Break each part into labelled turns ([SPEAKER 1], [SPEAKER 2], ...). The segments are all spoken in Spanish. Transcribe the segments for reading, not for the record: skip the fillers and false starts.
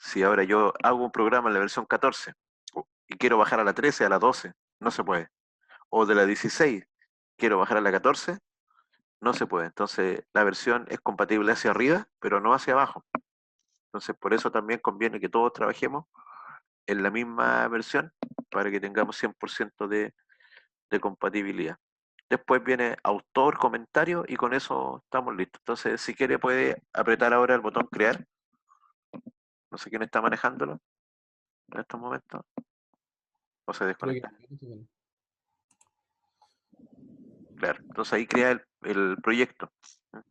[SPEAKER 1] Si ahora yo hago un programa en la versión 14 y quiero bajar a la 13, a la 12, no se puede. O de la 16, quiero bajar a la 14, no se puede. Entonces, la versión es compatible hacia arriba, pero no hacia abajo. Entonces, por eso también conviene que todos trabajemos en la misma versión para que tengamos 100% de compatibilidad. Después viene autor, comentario y con eso estamos listos. Entonces, si quiere puede apretar ahora el botón crear. No sé quién está manejándolo en estos momentos o se
[SPEAKER 2] Creo que
[SPEAKER 1] desconecta.
[SPEAKER 2] bueno.
[SPEAKER 1] Claro, entonces ahí crea el proyecto.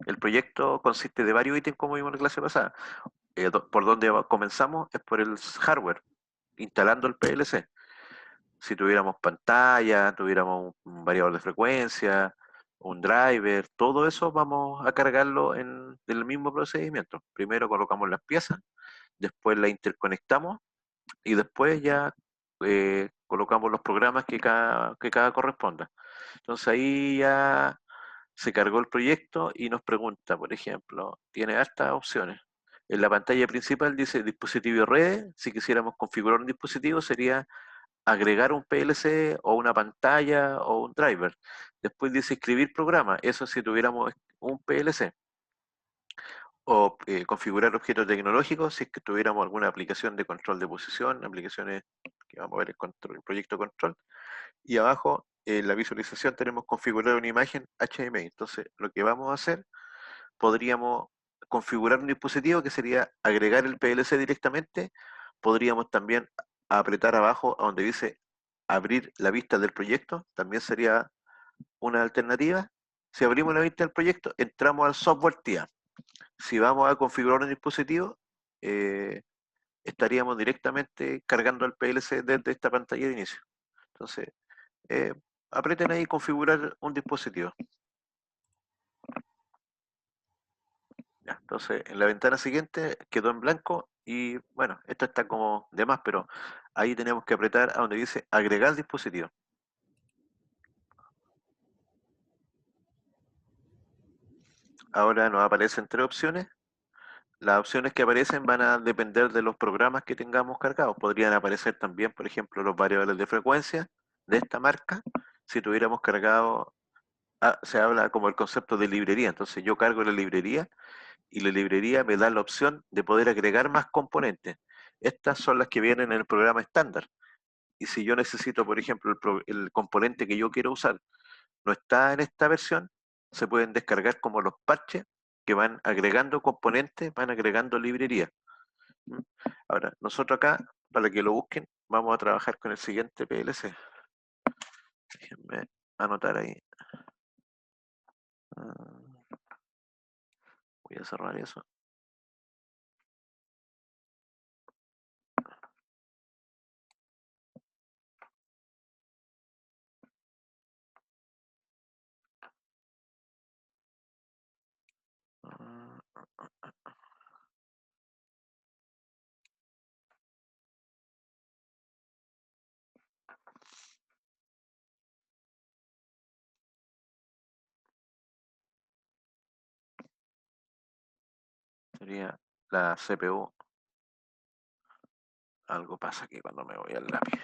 [SPEAKER 1] El proyecto consiste de varios ítems como vimos en la clase pasada. Por donde comenzamos es por el hardware, instalando el PLC. Si tuviéramos pantalla, tuviéramos un variador de frecuencia, un driver, todo eso vamos a cargarlo en el mismo procedimiento. Primero colocamos las piezas, después las interconectamos y después ya colocamos los programas que cada corresponda. Entonces ahí ya se cargó el proyecto y nos pregunta, por ejemplo, tiene hartas opciones. En la pantalla principal dice dispositivo y redes. Si quisiéramos configurar un dispositivo sería agregar un PLC o una pantalla o un driver. Después dice escribir programa. Eso si tuviéramos un PLC. O configurar objetos tecnológicos si es que tuviéramos alguna aplicación de control de posición, aplicaciones que vamos a ver el proyecto control. Y abajo en la visualización tenemos configurar una imagen HDMI. Entonces lo que vamos a hacer, podríamos configurar un dispositivo que sería agregar el PLC directamente. Podríamos también apretar abajo a donde dice abrir la vista del proyecto, también sería una alternativa. Si abrimos la vista del proyecto, entramos al software TIA. Si vamos a configurar un dispositivo, eh, estaríamos directamente cargando el PLC desde esta pantalla de inicio. Entonces, eh, aprieten ahí configurar un dispositivo. Ya, entonces, en la ventana siguiente quedó en blanco y bueno, esto está como de más, pero ahí tenemos que apretar a donde dice agregar dispositivo. Ahora nos aparecen tres opciones. Las opciones que aparecen van a depender de los programas que tengamos cargados. Podrían aparecer también, por ejemplo, los variables de frecuencia de esta marca. Si tuviéramos cargado, se habla como el concepto de librería. Entonces yo cargo la librería y la librería me da la opción de poder agregar más componentes. Estas son las que vienen en el programa estándar. Y si yo necesito, por ejemplo, el componente que yo quiero usar no está en esta versión, se pueden descargar como los parches que van agregando componentes, van agregando librería. ¿Mm? Ahora, nosotros acá, para que lo busquen, vamos a trabajar con el siguiente PLC. Déjenme anotar ahí. Ah, voy a cerrar eso. Ah, sería la CPU. Algo pasa aquí cuando me voy al lápiz.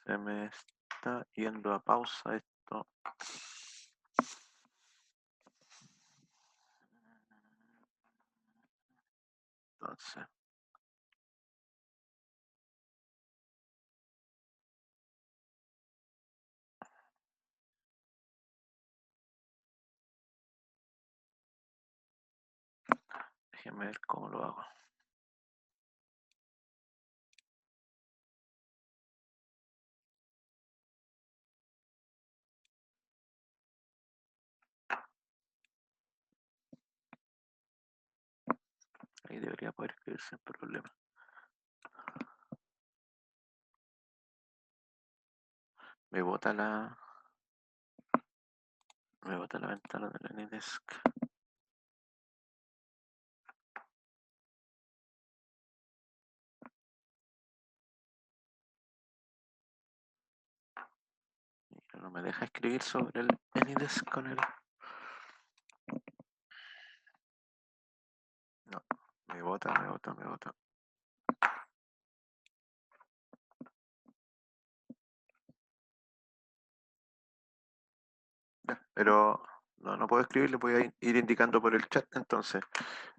[SPEAKER 1] Se me está yendo a pausa esto. Entonces, déjenme ver cómo lo hago. Ahí debería poder escribirse sin problema. Me bota la. Me bota la ventana de la Anydesk. Pero no me deja escribir sobre el AnyDesk con el... No, me bota, me bota, me bota. Ya, pero no puedo escribir, le voy a ir indicando por el chat. Entonces,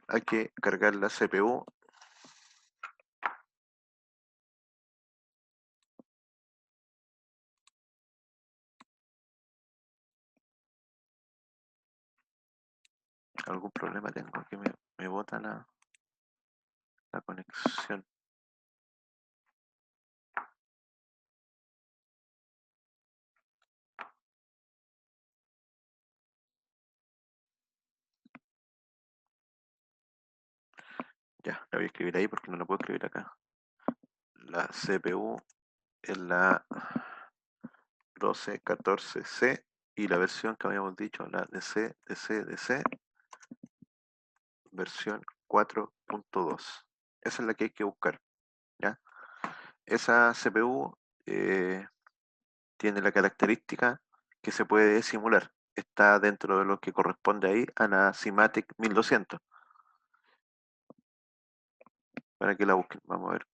[SPEAKER 1] hay que cargar la CPU. Algún problema tengo que me bota la conexión. Ya, la voy a escribir ahí porque no la puedo escribir acá. La CPU es la 1214C y la versión que habíamos dicho, la DC, versión 4.2. Esa es la que hay que buscar, ¿ya? Esa CPU tiene la característica que se puede simular. Está dentro de lo que corresponde ahí a la Simatic 1200. Para que la busquen, vamos a ver.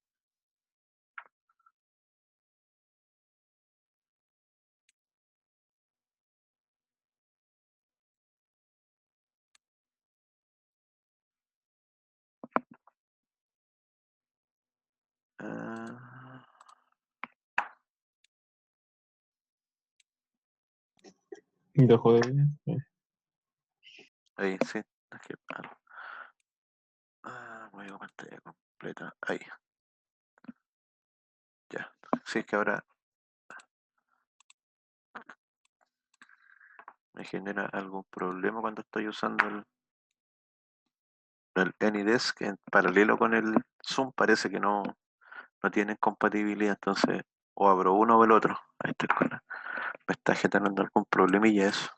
[SPEAKER 1] Ah,
[SPEAKER 2] Dejó de...
[SPEAKER 1] ahí, sí. Voy a pantalla completa. Ahí, ya. Si es que ahora me genera algún problema cuando estoy usando el AnyDesk en paralelo con el Zoom, parece que no tienen compatibilidad, entonces o abro uno o el otro. Ahí estoy me está generando algún problemilla eso.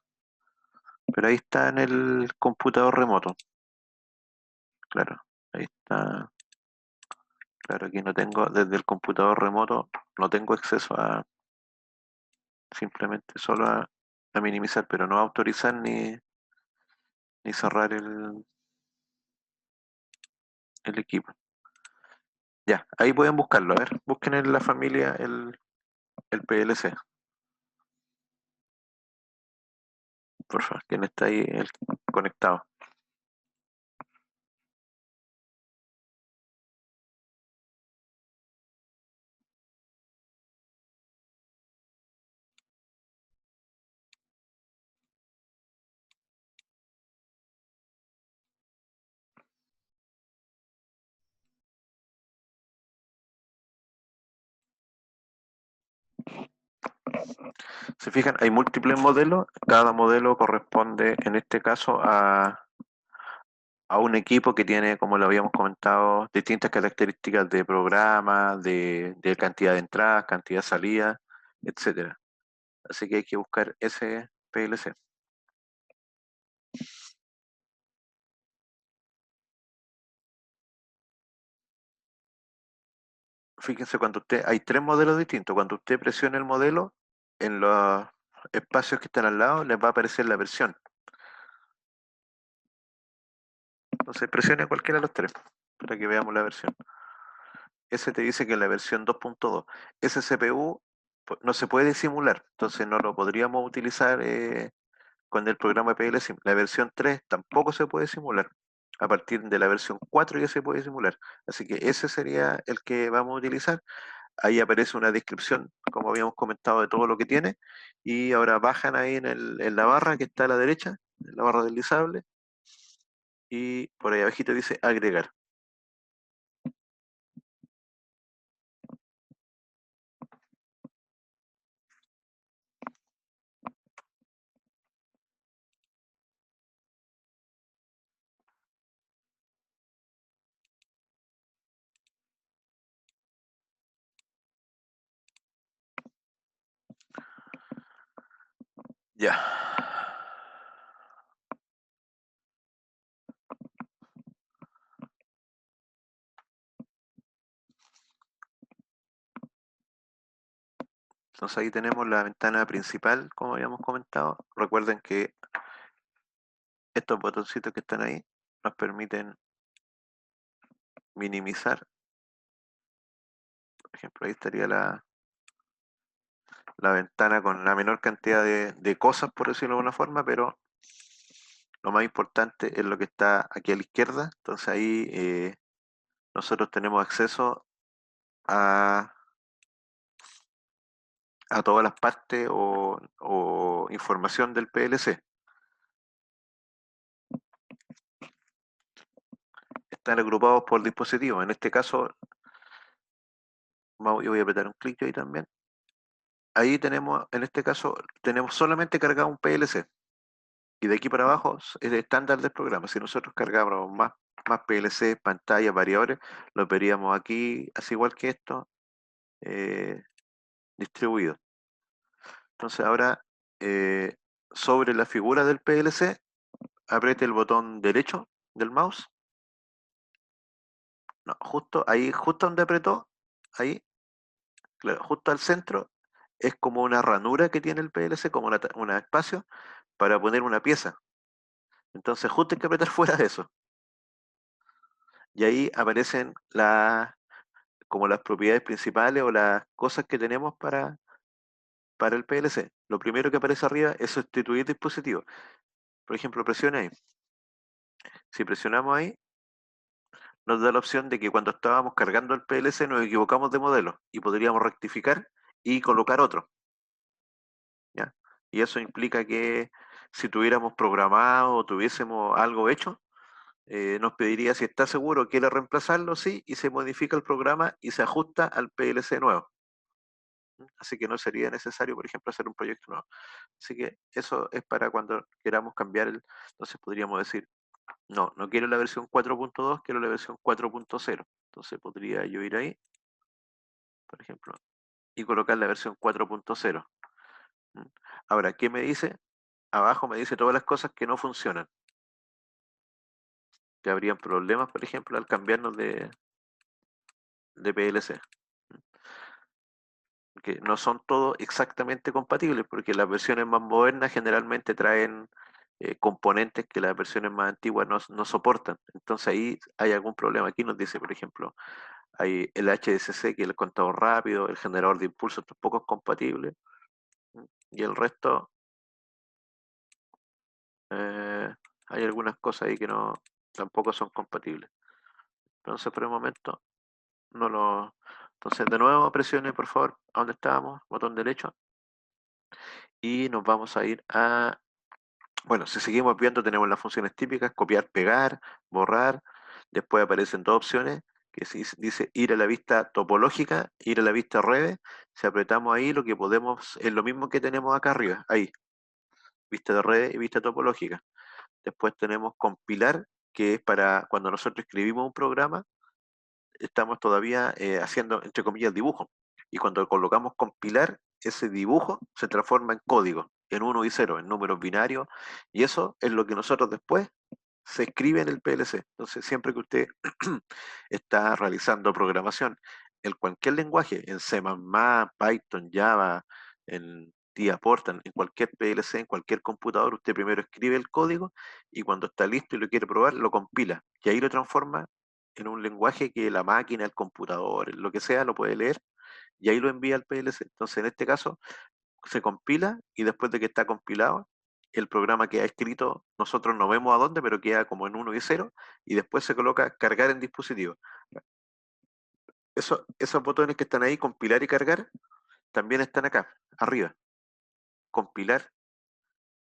[SPEAKER 1] Pero ahí está en el computador remoto, claro. Ahí está. Claro, aquí no tengo, desde el computador remoto, no tengo acceso a simplemente solo a minimizar, pero no a autorizar ni cerrar el equipo. Ya, ahí pueden buscarlo, a ver, busquen en la familia el PLC, por favor, quien está ahí conectado. Se fijan, hay múltiples modelos, cada modelo corresponde en este caso a un equipo que tiene, como lo habíamos comentado, distintas características de programa, de cantidad de entradas, cantidad de salidas, etcétera. Así que hay que buscar ese PLC. Fíjense, hay tres modelos distintos. Cuando usted presiona el modelo, en los espacios que están al lado les va a aparecer la versión. Entonces presione cualquiera de los tres para que veamos la versión. Ese te dice que es la versión 2.2. Ese CPU no se puede simular, entonces no lo podríamos utilizar con el programa PLSim. La versión 3 tampoco se puede simular. A partir de la versión 4 ya se puede simular. Así que ese sería el que vamos a utilizar. Ahí aparece una descripción, como habíamos comentado, de todo lo que tiene. Y ahora bajan ahí en la barra que está a la derecha, en la barra deslizable. Y por ahí abajito dice agregar. Ya. Entonces ahí tenemos la ventana principal, como habíamos comentado. Recuerden que estos botoncitos que están ahí nos permiten minimizar. Por ejemplo, ahí estaría la ventana con la menor cantidad de cosas, por decirlo de alguna forma, pero lo más importante es lo que está aquí a la izquierda. Entonces ahí nosotros tenemos acceso a, a todas las partes o información del PLC. Están agrupados por dispositivo. En este caso, yo voy a apretar un clic ahí también. Ahí tenemos, en este caso, tenemos solamente cargado un PLC. Y de aquí para abajo es el estándar del programa. Si nosotros cargáramos más PLC, pantallas, variadores, los veríamos aquí, así igual que esto, eh, distribuidos. Entonces ahora, eh, sobre la figura del PLC, apriete el botón derecho del mouse. No, justo ahí, justo donde apretó, ahí, claro, justo al centro, es como una ranura que tiene el PLC, como un espacio para poner una pieza. Entonces justo hay que apretar fuera de eso. Y ahí aparecen como las propiedades principales o las cosas que tenemos para el PLC. Lo primero que aparece arriba es sustituir dispositivo. Por ejemplo, presione ahí. Si presionamos ahí, nos da la opción de que cuando estábamos cargando el PLC nos equivocamos de modelo y podríamos rectificar y colocar otro. ¿Ya? Y eso implica que si tuviéramos programado o tuviésemos algo hecho, nos pediría si está seguro, quiere reemplazarlo, sí, y se modifica el programa y se ajusta al PLC nuevo. Así que no sería necesario, por ejemplo, hacer un proyecto nuevo. Así que eso es para cuando queramos cambiar entonces podríamos decir, no quiero la versión 4.2, quiero la versión 4.0. Entonces podría yo ir ahí, por ejemplo, y colocar la versión 4.0. Ahora, ¿qué me dice? Abajo me dice todas las cosas que no funcionan. Que habrían problemas, por ejemplo, al cambiarnos de PLC. Que no son todos exactamente compatibles, porque las versiones más modernas generalmente traen componentes que las versiones más antiguas no soportan. Entonces ahí hay algún problema. Aquí nos dice, por ejemplo, hay el HDCC, que es el contador rápido, el generador de impulso tampoco es compatible, y el resto, eh, hay algunas cosas ahí que tampoco son compatibles. Entonces por el momento no lo... Entonces de nuevo presione por favor a donde estábamos, botón derecho, y nos vamos a ir a... Bueno, si seguimos viendo tenemos las funciones típicas, copiar, pegar, borrar, después aparecen dos opciones, que dice ir a la vista topológica, ir a la vista Reve. Si apretamos ahí lo que podemos, es lo mismo que tenemos acá arriba, ahí, vista de Reve y vista topológica. Después tenemos compilar, que es para cuando nosotros escribimos un programa, estamos todavía haciendo, entre comillas, dibujo. Y cuando colocamos compilar, ese dibujo se transforma en código, en 1 y 0, en números binarios, y eso es lo que nosotros después se escribe en el PLC. Entonces, siempre que usted está realizando programación en cualquier lenguaje, en C++, Python, Java, en Portal, en cualquier PLC, en cualquier computador, usted primero escribe el código y cuando está listo y lo quiere probar, lo compila. Y ahí lo transforma en un lenguaje que la máquina, el computador, lo que sea, lo puede leer y ahí lo envía al PLC. Entonces, en este caso, se compila y después de que está compilado, el programa que ha escrito, nosotros no vemos a dónde, pero queda como en 1 y 0 y después se coloca cargar en dispositivo. Esos botones que están ahí, compilar y cargar, también están acá, arriba. Compilar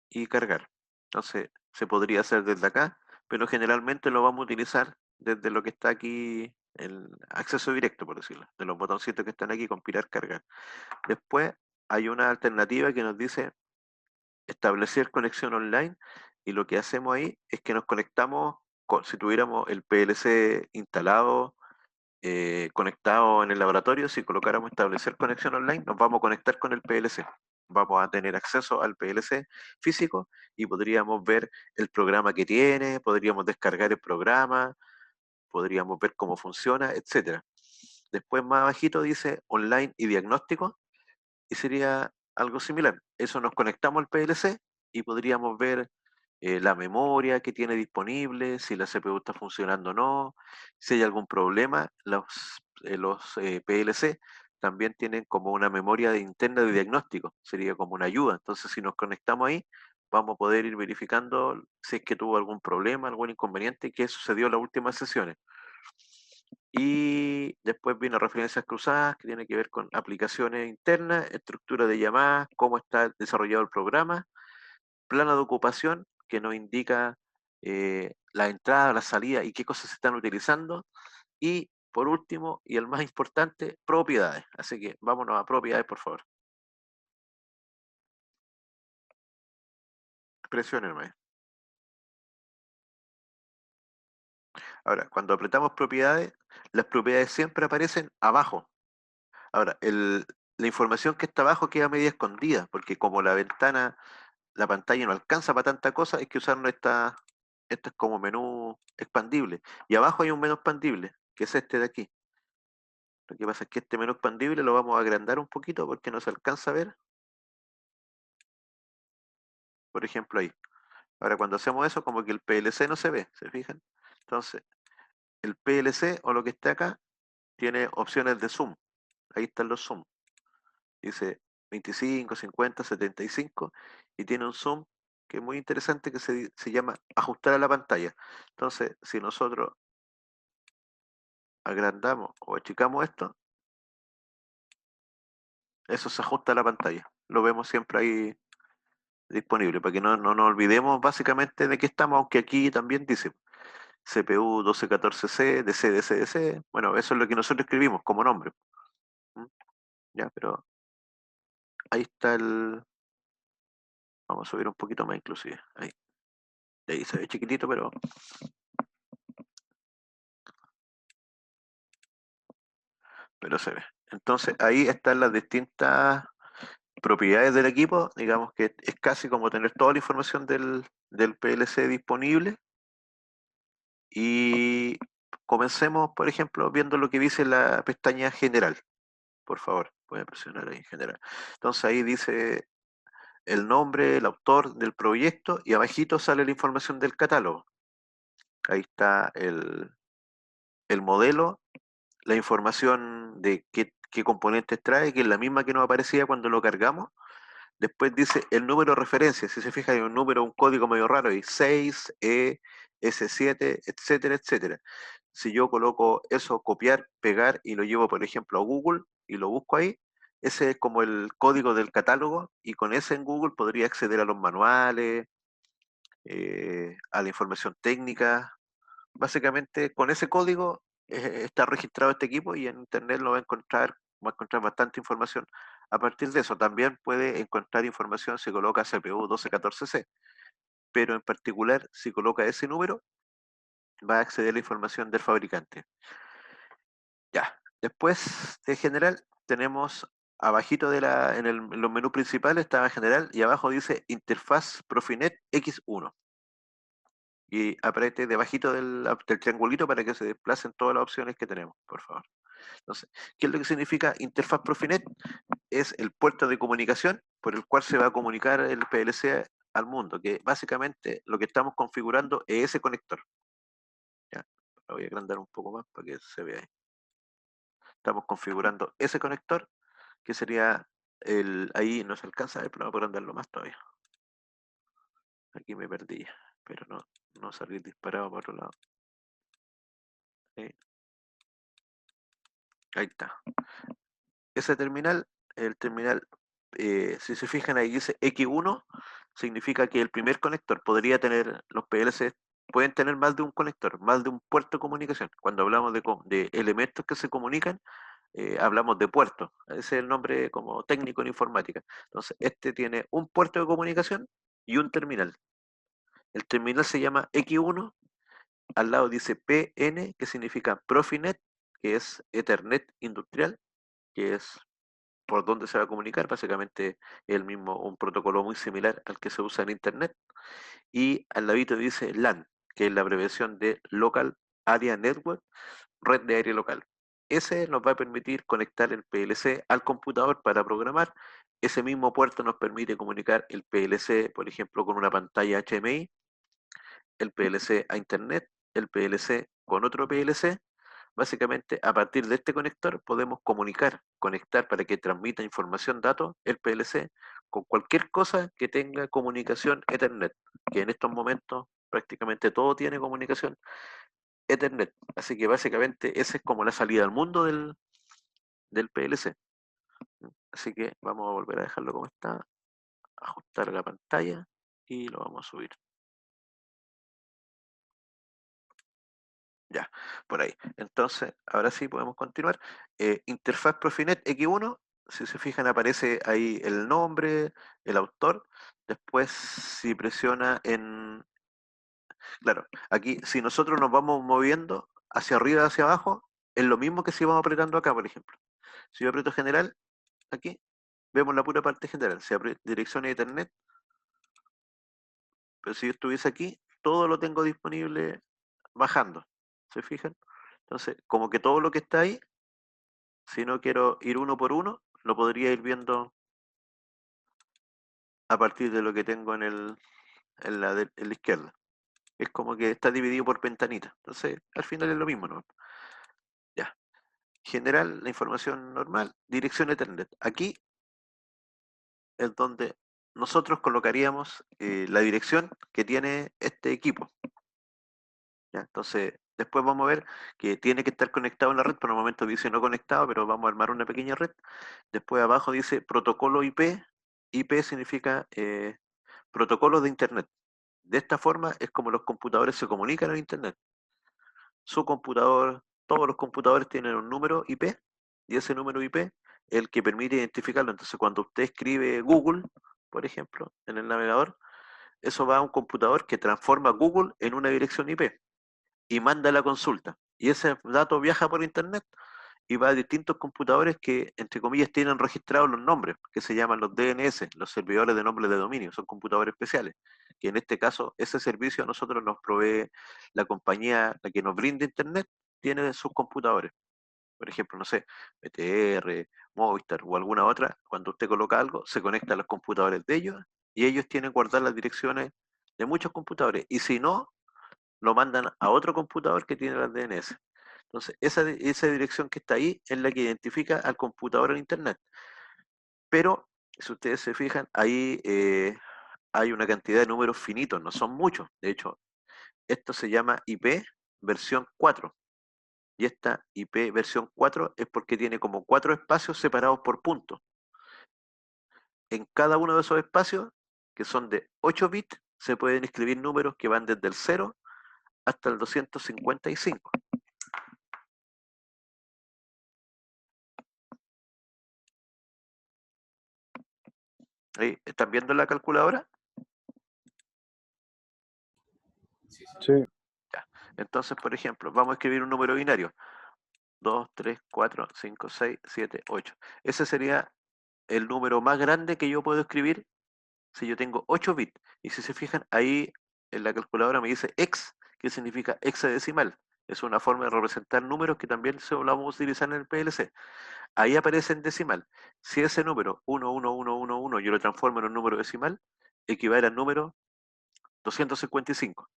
[SPEAKER 1] y cargar. Entonces, se podría hacer desde acá, pero generalmente lo vamos a utilizar desde lo que está aquí, el acceso directo, por decirlo, de los botoncitos que están aquí, compilar, cargar. Después hay una alternativa que nos dice establecer conexión online y lo que hacemos ahí es que nos conectamos, si tuviéramos el PLC instalado, conectado en el laboratorio, si colocáramos establecer conexión online, nos vamos a conectar con el PLC. Vamos a tener acceso al PLC físico y podríamos ver el programa que tiene, podríamos descargar el programa, podríamos ver cómo funciona, etcétera. Después más abajito dice online y diagnóstico. y sería algo similar. Eso nos conectamos al PLC y podríamos ver la memoria que tiene disponible, si la CPU está funcionando o no, si hay algún problema. Los PLC también tienen como una memoria interna de diagnóstico, sería como una ayuda. Entonces, si nos conectamos ahí, vamos a poder ir verificando si es que tuvo algún problema, algún inconveniente, qué sucedió en las últimas sesiones. Y después viene referencias cruzadas, que tiene que ver con aplicaciones internas, estructura de llamadas, cómo está desarrollado el programa, plano de ocupación, que nos indica la entrada, la salida y qué cosas se están utilizando. Y por último, y el más importante, propiedades. Así que vámonos a propiedades, por favor. Presiónenme. Ahora, cuando apretamos propiedades, las propiedades siempre aparecen abajo. Ahora, la información que está abajo queda media escondida, porque como la pantalla no alcanza para tanta cosa, hay que usar esto es como menú expandible. Y abajo hay un menú expandible, que es este de aquí. Lo que pasa es que este menú expandible lo vamos a agrandar un poquito porque no se alcanza a ver. Por ejemplo, ahí. Ahora, cuando hacemos eso, como que el PLC no se ve, ¿se fijan? Entonces, el PLC o lo que está acá tiene opciones de zoom. Ahí están los zoom. Dice 25, 50, 75 y tiene un zoom que es muy interesante que se llama ajustar a la pantalla. Entonces, si nosotros agrandamos o achicamos esto, eso se ajusta a la pantalla. Lo vemos siempre ahí disponible, para que no nos olvidemos básicamente de qué estamos, aunque aquí también dice CPU 1214C, DC, DC, DC. Bueno, eso es lo que nosotros escribimos como nombre. ¿Mm? Ya, pero ahí está el... Vamos a subir un poquito más inclusive. Ahí se ve chiquitito, pero se ve. Entonces ahí están las distintas propiedades del equipo. Digamos que es casi como tener toda la información del PLC disponible. Y comencemos, por ejemplo, viendo lo que dice la pestaña general. Por favor, voy a presionar ahí en general. Entonces ahí dice el nombre, el autor del proyecto y abajito sale la información del catálogo. Ahí está el modelo, la información de qué componentes trae, que es la misma que nos aparecía cuando lo cargamos. Después dice el número de referencia, si se fija hay un número, un código medio raro, y 6, E, S7, etcétera, etcétera. Si yo coloco eso, copiar, pegar y lo llevo, por ejemplo, a Google y lo busco ahí, ese es como el código del catálogo y con ese en Google podría acceder a los manuales, a la información técnica. Básicamente con ese código está registrado este equipo y en Internet va a encontrar bastante información. A partir de eso también puede encontrar información si coloca CPU 1214C, pero en particular si coloca ese número va a acceder a la información del fabricante. Ya, después de general tenemos abajito en los menús principales estaba general y abajo dice interfaz Profinet X1 y apriete debajito del triangulito para que se desplacen todas las opciones que tenemos, por favor. Entonces, ¿qué es lo que significa interfaz Profinet? Es el puerto de comunicación por el cual se va a comunicar el PLC al mundo, que básicamente lo que estamos configurando es ese conector. Ya, lo voy a agrandar un poco más para que se vea ahí. Estamos configurando ese conector, que sería ahí no se alcanza a ver, pero vamos a agrandarlo más todavía. Aquí me perdí, pero no salir disparado para otro lado. Ahí está. Ese terminal, el terminal, si se fijan ahí dice X1, significa que el primer conector podría tener, los PLC pueden tener más de un conector, más de un puerto de comunicación. Cuando hablamos de elementos que se comunican, hablamos de puertos. Ese es el nombre como técnico en informática. Entonces, este tiene un puerto de comunicación y un terminal. El terminal se llama X1, al lado dice PN, que significa Profinet, que es Ethernet industrial, que es por dónde se va a comunicar, básicamente el mismo, un protocolo muy similar al que se usa en Internet, y al ladito dice LAN, que es la abreviación de Local Area Network, red de área local. ese nos va a permitir conectar el PLC al computador para programar. Ese mismo puerto nos permite comunicar el PLC, por ejemplo, con una pantalla HMI, el PLC a Internet, el PLC con otro PLC. Básicamente, a partir de este conector podemos conectar para que transmita información, datos, el PLC, con cualquier cosa que tenga comunicación Ethernet, que en estos momentos prácticamente todo tiene comunicación Ethernet. Así que básicamente esa es como la salida al mundo del PLC. Así que vamos a volver a dejarlo como está, ajustar la pantalla y lo vamos a subir. Ya, por ahí. Entonces, ahora sí podemos continuar. Interfaz Profinet X1, si se fijan aparece ahí el nombre, el autor. Después, si presiona en... Claro, aquí si nosotros nos vamos moviendo hacia arriba, hacia abajo, es lo mismo que si vamos apretando acá, por ejemplo. Si yo aprieto general, aquí, vemos la pura parte general. Si aprieto dirección de Ethernet, pero si yo estuviese aquí, todo lo tengo disponible bajando. ¿Se fijan? Entonces, como que todo lo que está ahí, si no quiero ir uno por uno, lo podría ir viendo a partir de lo que tengo en la izquierda. Es como que está dividido por ventanita. Entonces, al final es lo mismo, ¿no? Ya. General, la información normal, dirección Ethernet. Aquí es donde nosotros colocaríamos la dirección que tiene este equipo. ¿Ya? Entonces, después vamos a ver que tiene que estar conectado en la red. Por el momento dice no conectado, pero vamos a armar una pequeña red. Después abajo dice protocolo IP. IP significa protocolos de Internet. De esta forma es como los computadores se comunican en Internet. Su computador, todos los computadores tienen un número IP y ese número IP es el que permite identificarlo. Entonces, cuando usted escribe Google, por ejemplo, en el navegador, eso va a un computador que transforma Google en una dirección IP y manda la consulta. Y ese dato viaja por Internet y va a distintos computadores que, entre comillas, tienen registrados los nombres, que se llaman los DNS, los servidores de nombres de dominio, son computadores especiales, que en este caso ese servicio a nosotros nos provee la compañía, la que nos brinda Internet, tiene sus computadores. Por ejemplo, no sé, BTR, Movistar o alguna otra, cuando usted coloca algo, se conecta a los computadores de ellos y ellos tienen que guardar las direcciones de muchos computadores. Y si no, lo mandan a otro computador que tiene las DNS. Entonces, esa dirección que está ahí es la que identifica al computador en Internet. Pero, si ustedes se fijan, ahí hay una cantidad de números finitos, no son muchos. De hecho, esto se llama IP versión 4. Y esta IP versión 4 es porque tiene como 4 espacios separados por puntos. En cada uno de esos espacios, que son de 8 bits, se pueden escribir números que van desde el 0 hasta el 255. Ahí, ¿están viendo la calculadora?
[SPEAKER 2] Sí.
[SPEAKER 1] Ya. Entonces, por ejemplo, vamos a escribir un número binario. 2, 3, 4, 5, 6, 7, 8. Ese sería el número más grande que yo puedo escribir si yo tengo 8 bits. Y si se fijan, ahí en la calculadora me dice hex, que significa hexadecimal. Es una forma de representar números que también se lo vamos a utilizar en el PLC. Ahí aparece en decimal. Si ese número 11111 yo lo transformo en un número decimal, equivale al número 255.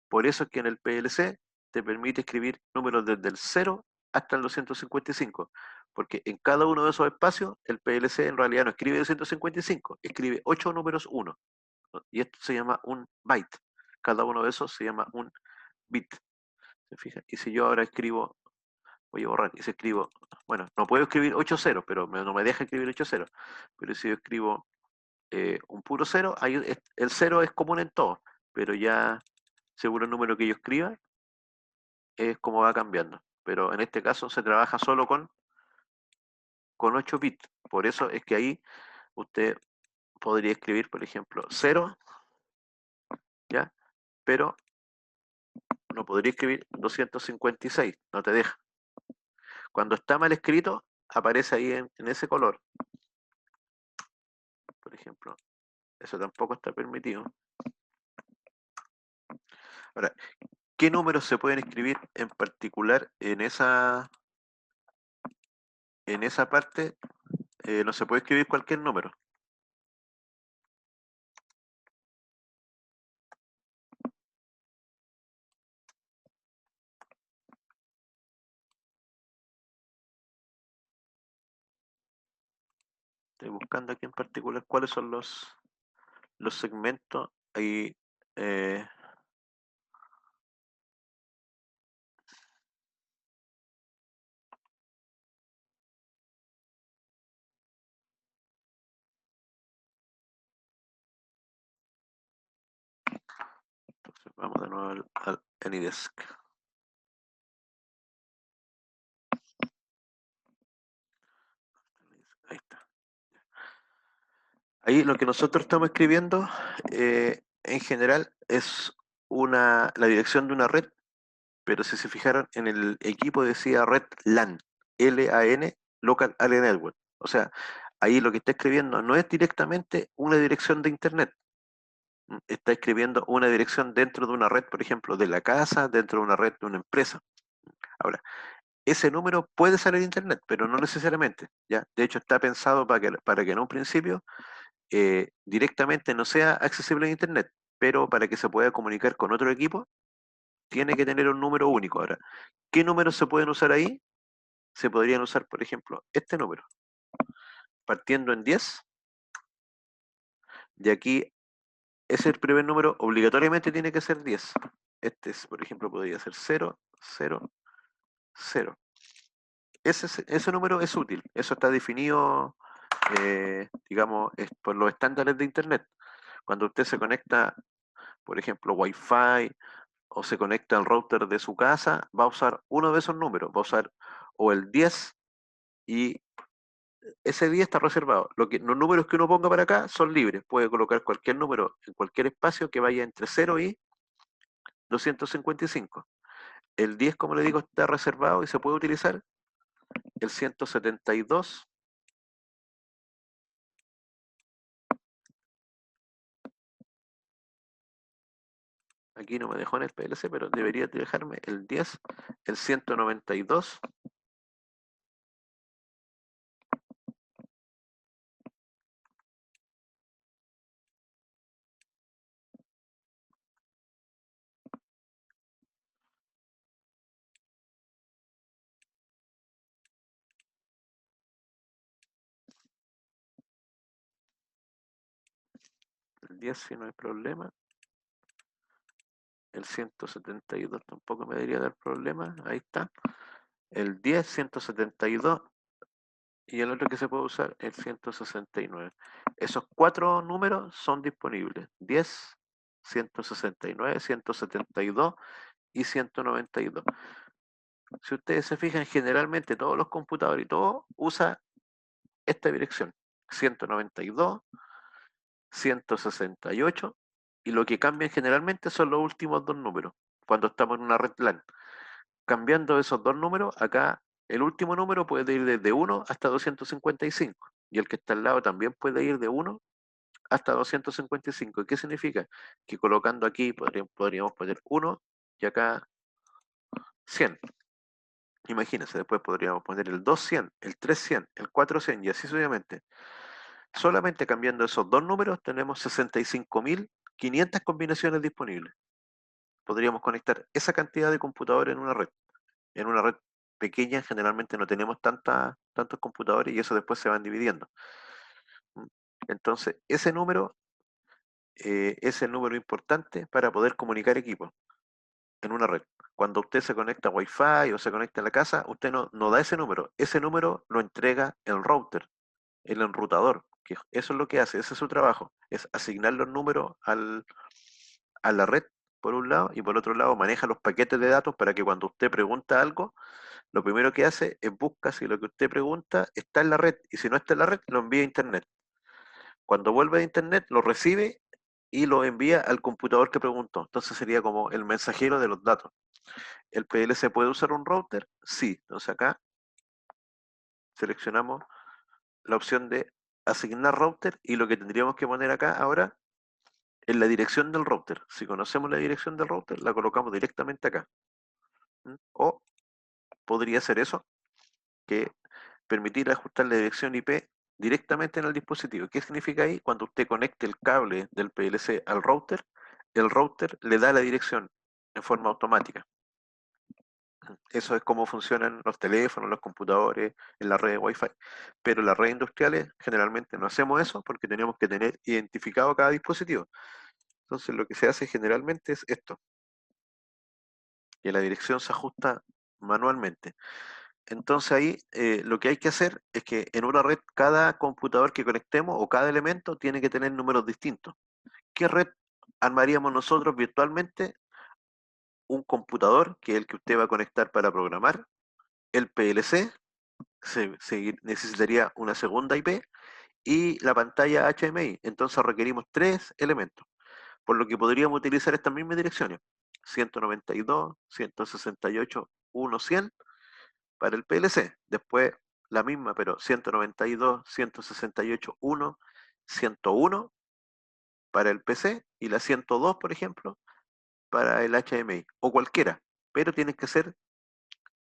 [SPEAKER 1] Por eso es que en el PLC te permite escribir números desde el 0 hasta el 255, porque en cada uno de esos espacios el PLC en realidad no escribe 255, escribe 8 números 1, y esto se llama un byte. Cada uno de esos se llama un bit. ¿Se fijan? Y si yo ahora escribo, voy a borrar, y si escribo, bueno, no puedo escribir 8 ceros, pero no me deja escribir 8 ceros, pero si yo escribo un puro cero, ahí el cero es común en todo, pero ya según el número que yo escriba, es como va cambiando. Pero en este caso se trabaja solo con 8 bits. Por eso es que ahí usted podría escribir, por ejemplo, 0, ¿ya? Pero no podría escribir 256, no te deja. Cuando está mal escrito, aparece ahí en ese color. Por ejemplo, eso tampoco está permitido. Ahora, ¿qué números se pueden escribir en particular en esa en esa parte no se puede escribir cualquier número. Estoy buscando aquí en particular cuáles son los segmentos. Ahí, entonces vamos de nuevo al AnyDesk. Ahí está. Ahí lo que nosotros estamos escribiendo en general es la dirección de una red, pero si se fijaron en el equipo decía red LAN, L-A-N, Local Area Network. O sea, ahí lo que está escribiendo no es directamente una dirección de internet, está escribiendo una dirección dentro de una red, por ejemplo, de la casa, dentro de una red de una empresa. Ahora, ese número puede salir de internet, pero no necesariamente, ¿ya? De hecho, está pensado para que en un principio directamente no sea accesible en internet, pero para que se pueda comunicar con otro equipo, tiene que tener un número único. Ahora, ¿qué números se pueden usar ahí? Se podrían usar, por ejemplo, este número, partiendo en 10, y aquí es el primer número, obligatoriamente tiene que ser 10. Este, por ejemplo, podría ser 0, 0, 0. Ese número es útil, eso está definido, digamos, por los estándares de Internet. Cuando usted se conecta, por ejemplo, Wi-Fi o se conecta al router de su casa, va a usar uno de esos números, va a usar o el 10 y ese 10 está reservado. Los números que uno ponga para acá son libres, puede colocar cualquier número en cualquier espacio que vaya entre 0 y 255. El 10, como le digo, está reservado y se puede utilizar. El 172, aquí no me dejó en el PLC, pero debería dejarme el 10, el 192, el 10 si no hay problema, el 172 tampoco me debería dar problema, ahí está, el 10, 172 y el otro que se puede usar el 169. Esos cuatro números son disponibles, 10, 169, 172 y 192. Si ustedes se fijan, generalmente todos los computadores y todo usa esta dirección, 192, 168, y lo que cambian generalmente son los últimos dos números, cuando estamos en una red LAN. Cambiando esos dos números, acá el último número puede ir desde 1 hasta 255, y el que está al lado también puede ir de 1 hasta 255. ¿Qué significa? Que colocando aquí podríamos poner 1 y acá 100. Imagínense, después podríamos poner el 200, el 300, el 400 y así sucesivamente. Solamente cambiando esos dos números tenemos 65.500 combinaciones disponibles. Podríamos conectar esa cantidad de computadores en una red. En una red pequeña generalmente no tenemos tantos computadores y eso después se van dividiendo. Entonces, ese número es el número importante para poder comunicar equipos en una red. Cuando usted se conecta a Wi-Fi o se conecta a la casa, usted no da ese número lo entrega el router, el enrutador, que eso es lo que hace, ese es su trabajo, es asignar los números a la red, por un lado, y por otro lado maneja los paquetes de datos para que cuando usted pregunta algo, lo primero que hace es buscar si lo que usted pregunta está en la red, y si no está en la red, lo envía a internet. Cuando vuelve a internet, lo recibe y lo envía al computador que preguntó. Entonces sería como el mensajero de los datos. ¿El PLC puede usar un router? Sí. Entonces acá seleccionamos la opción de asignar router y lo que tendríamos que poner acá ahora es la dirección del router. Si conocemos la dirección del router, la colocamos directamente acá. O podría ser eso, que permitir ajustar la dirección IP directamente en el dispositivo. ¿Qué significa ahí? Cuando usted conecte el cable del PLC al router, el router le da la dirección en forma automática. Eso es cómo funcionan los teléfonos, los computadores, en la red Wi-Fi. Pero en las redes industriales generalmente no hacemos eso porque tenemos que tener identificado cada dispositivo. Entonces lo que se hace generalmente es esto, que la dirección se ajusta manualmente. Entonces ahí lo que hay que hacer es que en una red cada computador que conectemos o cada elemento tiene que tener números distintos. ¿Qué red armaríamos nosotros virtualmente? Un computador, que es el que usted va a conectar para programar, el PLC, se necesitaría una segunda IP y la pantalla HMI. Entonces requerimos tres elementos, por lo que podríamos utilizar estas mismas direcciones: 192, 168, 100 para el PLC. Después la misma, pero 192, 168, 101 para el PC y la 102, por ejemplo, para el HMI o cualquiera, pero tienen que ser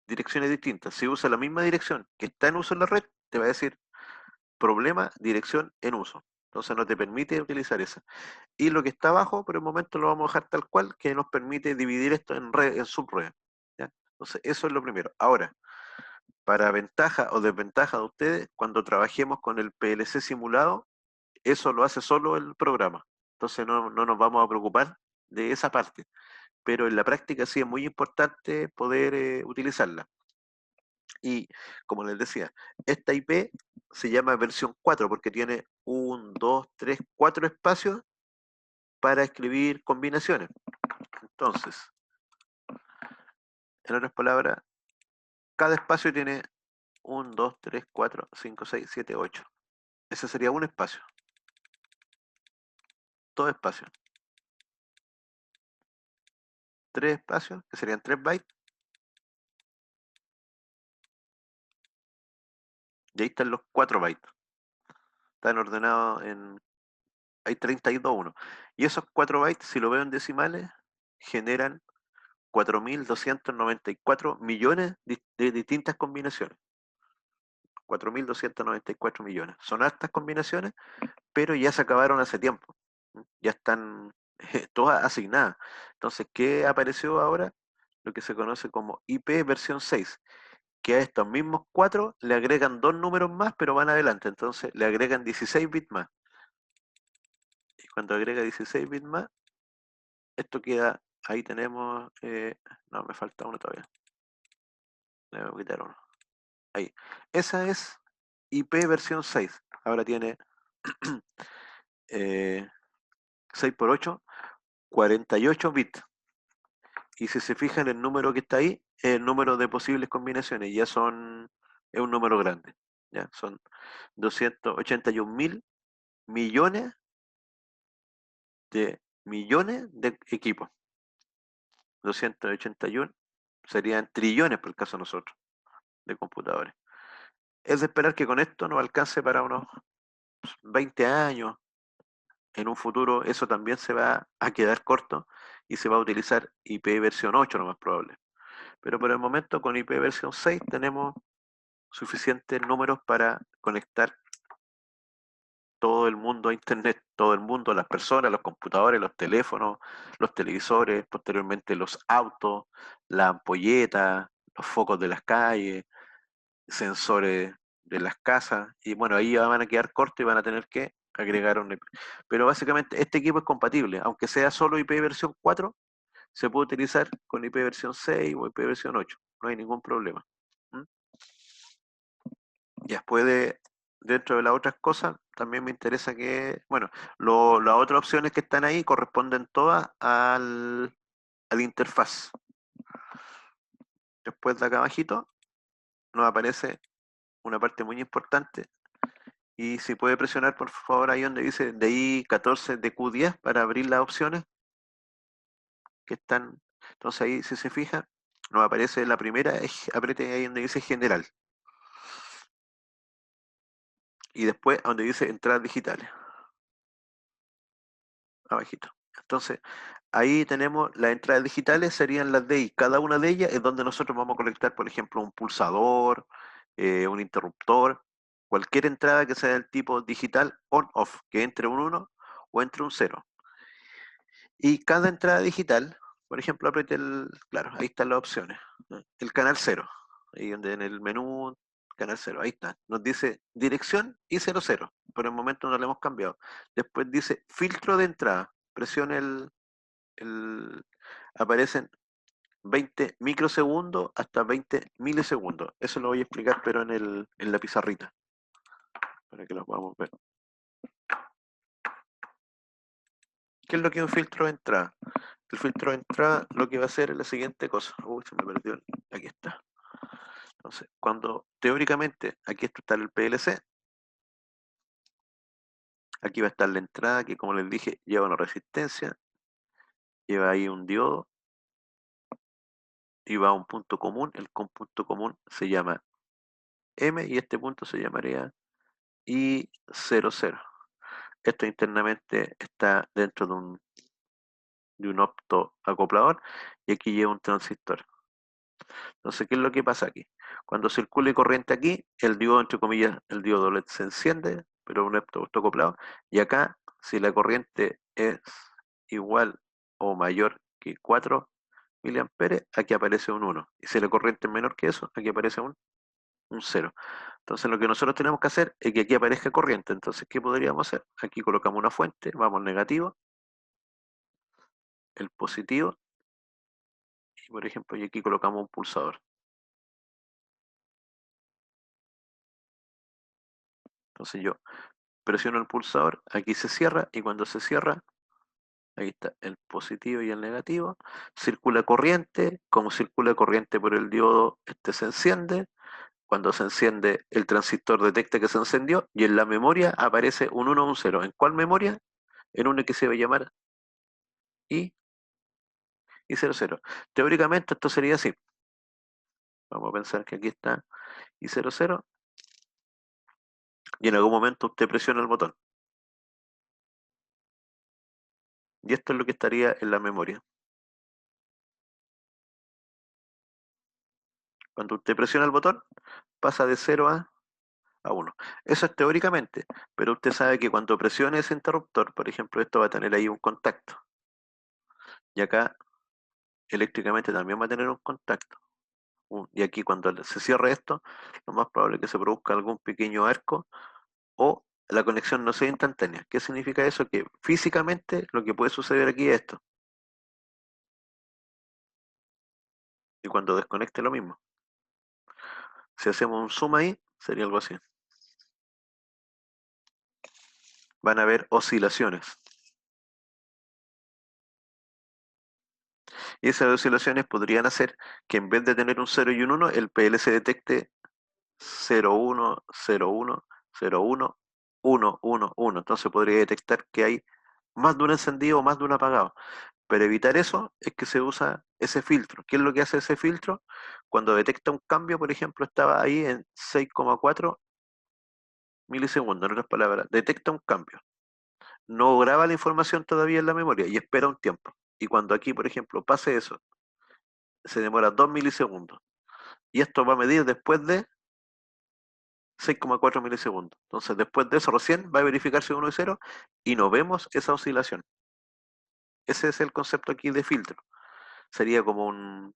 [SPEAKER 1] direcciones distintas. Si usa la misma dirección que está en uso en la red, te va a decir problema, dirección en uso. Entonces no te permite utilizar esa. Y lo que está abajo, por el momento lo vamos a dejar tal cual, que nos permite dividir esto en, red, en subredes. Entonces eso es lo primero. Ahora, para ventaja o desventaja de ustedes, cuando trabajemos con el PLC simulado, eso lo hace solo el programa. Entonces no nos vamos a preocupar de esa parte. Pero en la práctica sí es muy importante poder utilizarla. Y como les decía, esta IP se llama versión 4 porque tiene 1, 2, 3, 4 espacios para escribir combinaciones. Entonces, en otras palabras, cada espacio tiene 1, 2, 3, 4, 5, 6, 7, 8. Ese sería un espacio. Dos espacios. 3 espacios, que serían 3 bytes. Y ahí están los 4 bytes. Están ordenados en... Hay 32 Y esos 4 bytes, si lo veo en decimales, generan 4.294 millones de distintas combinaciones. 4.294 millones. Son altas combinaciones, pero ya se acabaron hace tiempo. Ya están todas asignadas. Entonces, ¿qué apareció ahora? Lo que se conoce como IP versión 6, que a estos mismos 4 le agregan 2 números más, pero van adelante. Entonces, le agregan 16 bits más. Y cuando agrega 16 bits más, esto queda, ahí tenemos, no, me falta uno todavía. Le voy a quitar uno. Ahí. Esa es IP versión 6. Ahora tiene 6 por 8, 48 bits. Y si se fijan, el número que está ahí es el número de posibles combinaciones. Ya son, es un número grande. ¿Ya? Son 281 mil millones de equipos. 281 serían trillones por el caso de nosotros, de computadores. Es de esperar que con esto nos alcance para unos 20 años. En un futuro eso también se va a quedar corto y se va a utilizar IP versión 8, lo más probable. Pero por el momento con IP versión 6 tenemos suficientes números para conectar todo el mundo a Internet, todo el mundo, las personas, los computadores, los teléfonos, los televisores, posteriormente los autos, las ampolletas, los focos de las calles, sensores de las casas, y bueno, ahí van a quedar cortos y van a tener que agregar un IP. Pero básicamente este equipo es compatible, aunque sea solo IP versión 4, se puede utilizar con IP versión 6 o IP versión 8, no hay ningún problema. ¿Mm? Y después dentro de las otras cosas, también me interesa que, bueno, las otras opciones que están ahí corresponden todas al interfaz. Después de acá abajito nos aparece una parte muy importante. Y si puede presionar por favor ahí donde dice DI 14 de Q10 para abrir las opciones que están. Entonces ahí si se fija, nos aparece la primera, apriete ahí donde dice general. Y después donde dice entradas digitales. Abajito. Entonces, ahí tenemos las entradas digitales, serían las DI. Cada una de ellas es donde nosotros vamos a conectar, por ejemplo, un pulsador, un interruptor, cualquier entrada que sea del tipo digital on-off, que entre un 1 o entre un 0. Y cada entrada digital, por ejemplo, apriete claro, ahí están las opciones. El canal 0, ahí donde en el menú, canal 0, ahí está. Nos dice dirección y 00. Por el momento no lo hemos cambiado. Después dice filtro de entrada. Presione aparecen 20 microsegundos hasta 20 milisegundos. Eso lo voy a explicar, pero en la pizarrita, para que lo podamos ver. ¿Qué es lo que es un filtro de entrada? El filtro de entrada lo que va a hacer es la siguiente cosa. Uy, se me perdió. Aquí está. Entonces, cuando teóricamente aquí está el PLC, aquí va a estar la entrada que, como les dije, lleva una resistencia, lleva ahí un diodo y va a un punto común. El punto común se llama M y este punto se llamaría I00. Esto internamente está dentro de un optoacoplador y aquí lleva un transistor. Entonces, ¿qué es lo que pasa aquí? Cuando circule corriente aquí, el diodo, entre comillas, el diodo LED se enciende, pero un optoacoplado, y acá, si la corriente es igual o mayor que 4 miliamperes, aquí aparece un 1. Y si la corriente es menor que eso, aquí aparece un 0. Entonces lo que nosotros tenemos que hacer es que aquí aparezca corriente. Entonces, ¿qué podríamos hacer? Aquí colocamos una fuente, vamos al negativo, el positivo, y por ejemplo, y aquí colocamos un pulsador. Entonces yo presiono el pulsador, aquí se cierra, y cuando se cierra, ahí está el positivo y el negativo, circula corriente, como circula corriente por el diodo, este se enciende, cuando se enciende el transistor detecta que se encendió, y en la memoria aparece un 1 o un 0. ¿En cuál memoria? En una que se va a llamar I y 00. Teóricamente esto sería así. Vamos a pensar que aquí está I 00 y en algún momento usted presiona el botón. Y esto es lo que estaría en la memoria. Cuando usted presiona el botón, pasa de 0 a 1. Eso es teóricamente, pero usted sabe que cuando presione ese interruptor, por ejemplo, esto va a tener ahí un contacto. Y acá eléctricamente también va a tener un contacto. Y aquí cuando se cierre esto, lo más probable es que se produzca algún pequeño arco o la conexión no sea instantánea. ¿Qué significa eso? Que físicamente lo que puede suceder aquí es esto. Y cuando desconecte lo mismo. Si hacemos un zoom ahí, sería algo así. Van a haber oscilaciones. Y esas oscilaciones podrían hacer que en vez de tener un 0 y un 1, el PLC detecte 0, 1, 0, 1, 0, 1, 1, 1, 1. Entonces podría detectar que hay más de un encendido o más de un apagado. Para evitar eso es que se usa ese filtro. ¿Qué es lo que hace ese filtro? Cuando detecta un cambio, por ejemplo, estaba ahí en 6,4 milisegundos, en otras palabras, detecta un cambio. No graba la información todavía en la memoria y espera un tiempo. Y cuando aquí, por ejemplo, pase eso, se demora 2 milisegundos. Y esto va a medir después de 6,4 milisegundos. Entonces, después de eso, recién va a verificarse 1 y 0 y no vemos esa oscilación. Ese es el concepto aquí de filtro. Sería como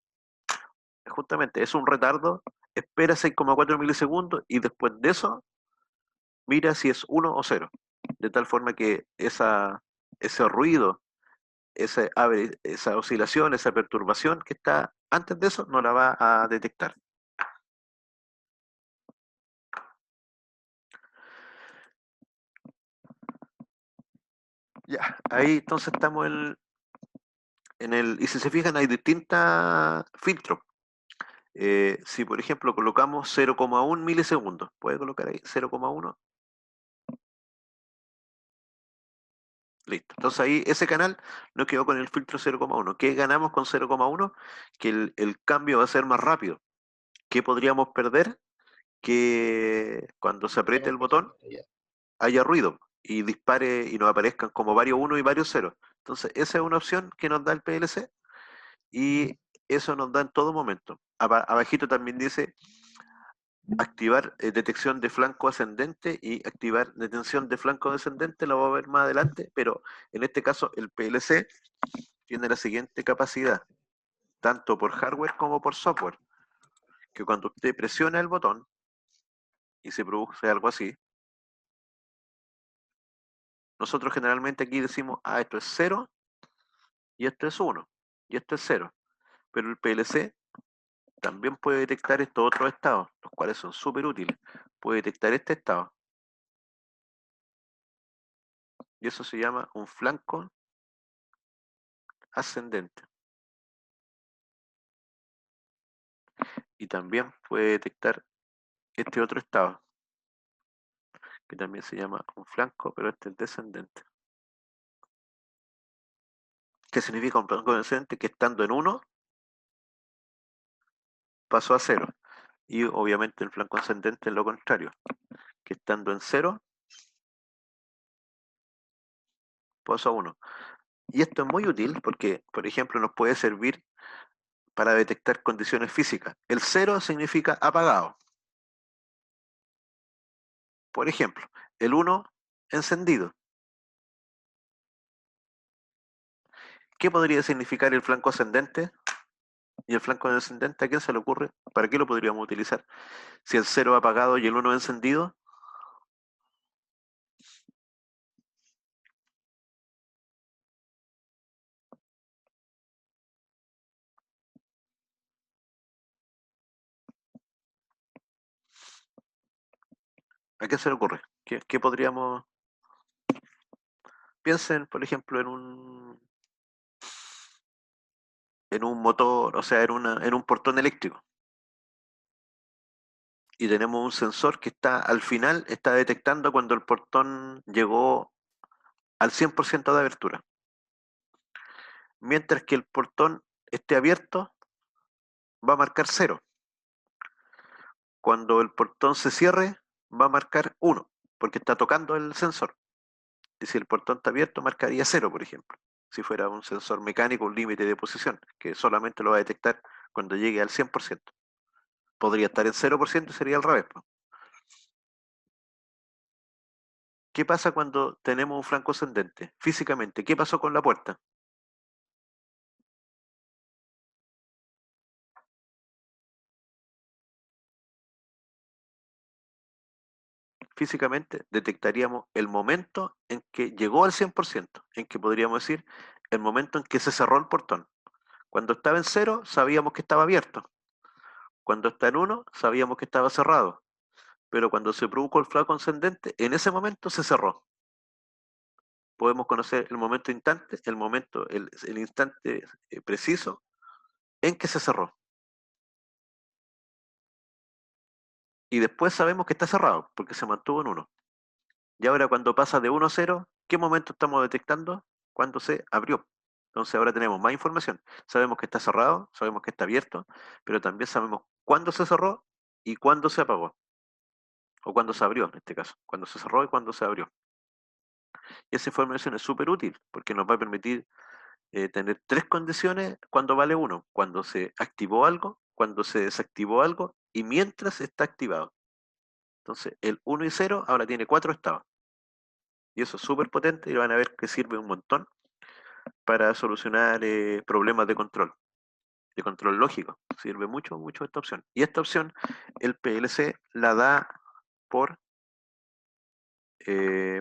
[SPEAKER 1] justamente, es un retardo, espera 6,4 milisegundos y después de eso, mira si es 1 o 0. De tal forma que ese ruido, esa oscilación, esa perturbación que está antes de eso, no la va a detectar. Ya, ahí entonces estamos y si se fijan hay distintos filtros. Si por ejemplo colocamos 0,1 milisegundos, puede colocar ahí 0,1, listo. Entonces ahí ese canal nos quedó con el filtro 0,1. ¿Qué ganamos con 0,1? Que el cambio va a ser más rápido. ¿Qué podríamos perder? Que cuando se apriete el botón haya ruido y dispare y nos aparezcan como varios 1 y varios 0. Entonces esa es una opción que nos da el PLC y eso nos da en todo momento. Abajito también dice activar detección de flanco ascendente y activar detención de flanco descendente, lo vamos a ver más adelante, pero en este caso el PLC tiene la siguiente capacidad, tanto por hardware como por software, que cuando usted presiona el botón y se produce algo así, nosotros generalmente aquí decimos, esto es 0 y esto es 1 y esto es 0, pero el PLC también puede detectar estos otros estados, los cuales son súper útiles. Puede detectar este estado. Y eso se llama un flanco ascendente. Y también puede detectar este otro estado, que también se llama un flanco, pero este es descendente. ¿Qué significa un flanco descendente? Que estando en 1 pasó a 0. Y obviamente el flanco ascendente es lo contrario, que estando en 0 pasó a 1. Y esto es muy útil porque, por ejemplo, nos puede servir para detectar condiciones físicas. El 0 significa apagado. Por ejemplo, el 1 encendido. ¿Qué podría significar el flanco ascendente y el flanco descendente? ¿A quién se le ocurre? ¿Para qué lo podríamos utilizar? Si el 0 apagado y el 1 encendido, ¿a qué se le ocurre? ¿Qué podríamos...? Piensen, por ejemplo, en un motor, o sea, en un portón eléctrico. Y tenemos un sensor que está al final, está detectando cuando el portón llegó al 100% de abertura. Mientras que el portón esté abierto, va a marcar 0. Cuando el portón se cierre, va a marcar 1, porque está tocando el sensor. Y si el portón está abierto, marcaría 0, por ejemplo. Si fuera un sensor mecánico, un límite de posición, que solamente lo va a detectar cuando llegue al 100%. Podría estar en 0% y sería al revés. ¿Qué pasa cuando tenemos un flanco ascendente? Físicamente, ¿qué pasó con la puerta? Físicamente detectaríamos el momento en que llegó al 100%, en que podríamos decir el momento en que se cerró el portón. Cuando estaba en 0, sabíamos que estaba abierto. Cuando está en 1, sabíamos que estaba cerrado. Pero cuando se produjo el flanco ascendente, en ese momento se cerró. Podemos conocer el momento instante, el instante preciso en que se cerró. Y después sabemos que está cerrado, porque se mantuvo en 1. Y ahora cuando pasa de 1 a 0, ¿qué momento estamos detectando? Cuando se abrió. Entonces ahora tenemos más información. Sabemos que está cerrado, sabemos que está abierto, pero también sabemos cuándo se cerró y cuándo se apagó. O cuándo se abrió, en este caso. Cuándo se cerró y cuándo se abrió. Y esa información es súper útil porque nos va a permitir tener 3 condiciones cuando vale 1. Cuando se activó algo, cuando se desactivó algo y mientras está activado. Entonces el 1 y 0 ahora tiene 4 estados. Y eso es súper potente y van a ver que sirve un montón para solucionar problemas de control lógico. Sirve mucho, mucho esta opción. Y esta opción, el PLC la da por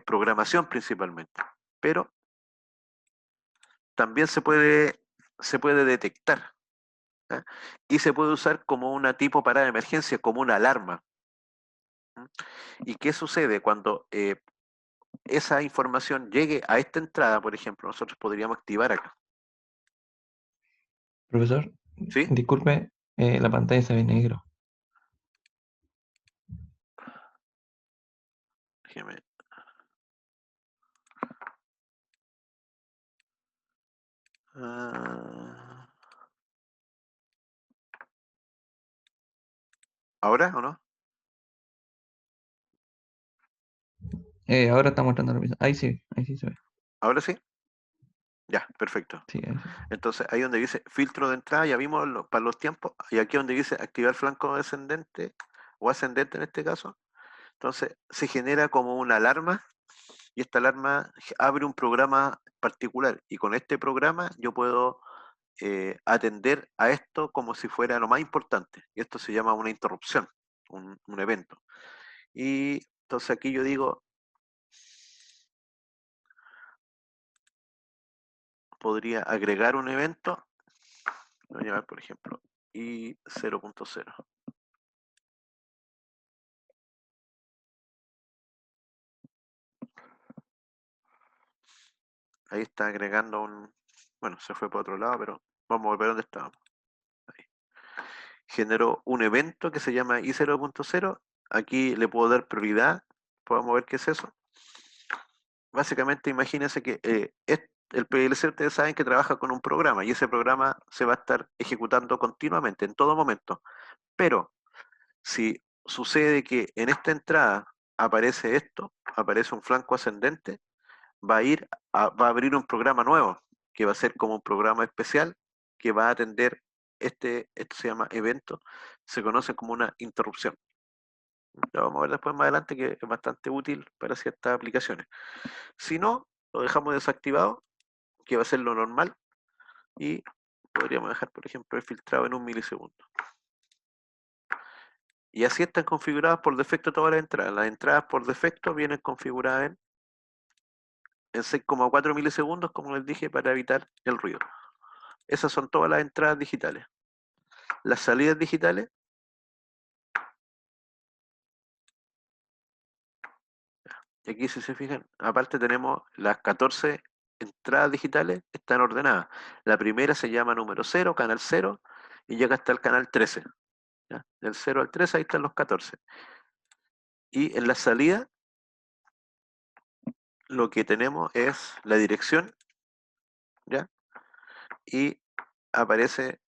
[SPEAKER 1] programación principalmente. Pero también se puede detectar. ¿Ah? Y se puede usar como una tipo parada de emergencia, como una alarma. ¿Mm? ¿Y qué sucede cuando esa información llegue a esta entrada, por ejemplo? Nosotros podríamos activar acá.
[SPEAKER 3] Profesor,
[SPEAKER 1] ¿Sí?
[SPEAKER 3] disculpe, la pantalla se ve negro.
[SPEAKER 1] Déjeme. Ah, ¿ahora o no?
[SPEAKER 3] Ahora está mostrando la pizarra. Ahí sí se ve.
[SPEAKER 1] ¿Ahora sí? Ya, perfecto.
[SPEAKER 3] Sí, ahí sí.
[SPEAKER 1] Entonces, ahí donde dice filtro de entrada, ya vimos para los tiempos, y aquí donde dice activar flanco descendente, o ascendente en este caso, entonces se genera como una alarma y esta alarma abre un programa particular y con este programa yo puedo atender a esto como si fuera lo más importante y esto se llama una interrupción, un evento. Y entonces aquí yo digo, podría agregar un evento, voy a llamar por ejemplo i 0.0. Ahí está agregando un, bueno, se fue para otro lado, pero vamos a volver donde estábamos. Ahí. Generó un evento que se llama i 0.0. Aquí le puedo dar prioridad. Podemos ver qué es eso. Básicamente, imagínense que el PLC, ustedes saben que trabaja con un programa y ese programa se va a estar ejecutando continuamente, en todo momento. Pero si sucede que en esta entrada aparece esto, aparece un flanco ascendente, va a abrir un programa nuevo, que va a ser como un programa especial, que va a atender esto se llama evento, se conoce como una interrupción. Lo vamos a ver después más adelante que es bastante útil para ciertas aplicaciones. Si no, lo dejamos desactivado, que va a ser lo normal, y podríamos dejar, por ejemplo, el filtrado en 1 milisegundo. Y así están configuradas por defecto todas las entradas. Las entradas por defecto vienen configuradas en 6,4 milisegundos, como les dije, para evitar el ruido. Esas son todas las entradas digitales. Las salidas digitales, y aquí si se fijan, aparte tenemos las 14 entradas digitales, están ordenadas. La primera se llama número 0, canal 0, y llega hasta el canal 13. ¿Ya? Del 0 al 13 ahí están los 14. Y en la salida lo que tenemos es la dirección, ¿ya? Y aparece